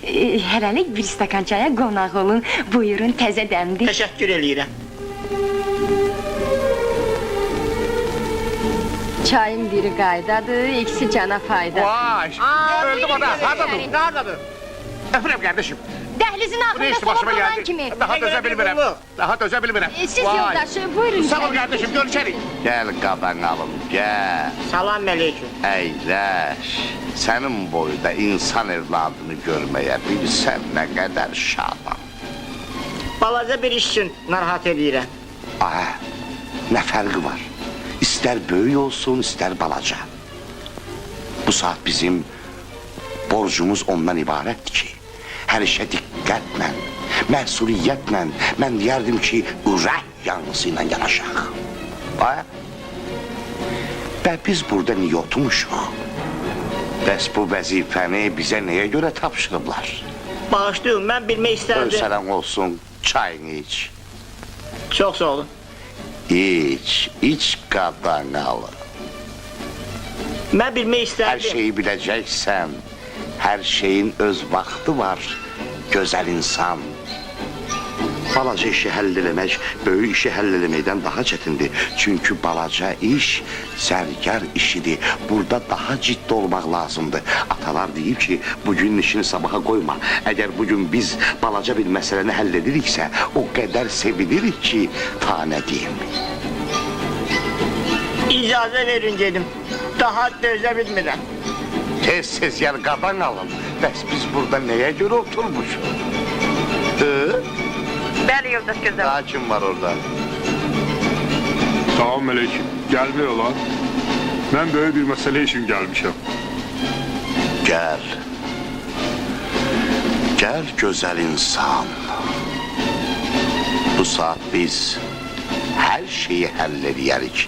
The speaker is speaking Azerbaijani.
Hələlik bir stakan çaya qonaq olun. Buyurun, təzə dəmdir. Təşəkkür eləyirəm. Çayın biri qaydadır, ikisi cana fayda. Vay! Öldüm ada, haradadır? Haradadır? Öpürəm qardeşim. Dəhlizin Bu ne axırda işi başıma soğuk olan geldi? kimi. Daha dözə bilmirəm. Daha dözə bilmirəm. Siz yoldaşı, buyurun. Sağ ol kardeşim, görüşərik. Gel qabanalım, gel. Salam aleyküm. Əyləş. Sənin boyda insan evladını görməyə bilsən nə qədər şadam. Balaca bir iş üçün narahat eləyirəm. Aha, nə fərqi var? İstər böyük olsun, istər balaca. Bu saat bizim borcumuz ondan ibarətdir ki, hər işə diqqətlə, məsuliyyətlə, mən deyərdim ki, ürək yanlısı ilə yanaşaq. Və biz burada niyə oturmuşuq? Bəs bu vəzifəni bizə nəyə görə tapşırıblar? Bağışlayın, mən bilmək istərdim. Ölsələn olsun, çayını iç. Çox sağ olun. İç qadanalı. Mən bilmək Hər istərdim. şeyi biləcəksən, hər şeyin öz vaxtı var, gözəl insan. Balaca işi həll eləmək, böyük işi həll eləməkdən daha çətindir. Çünki balaca iş sərgər işidir. Burada daha ciddi olmaq lazımdır. Atalar deyib ki, bugün işini sabaha qoyma. Əgər bugün biz balaca bir məsələni həll ediriksə, o qədər sevinirik ki, ta nə deyim. İcazə verin gedim. Daha dözə bilmirəm. Tez yer qaban alın. Bəs biz burada nəyə görə oturmuşuq? Bəli, yoldaş gözəl. Daha kim var orada? Salam aleyküm. Gəlmək olar. Mən böyük bir məsələ üçün gəlmişəm. Gəl. Gəl gözəl insan. Bu saat biz hər şeyi həll edərik.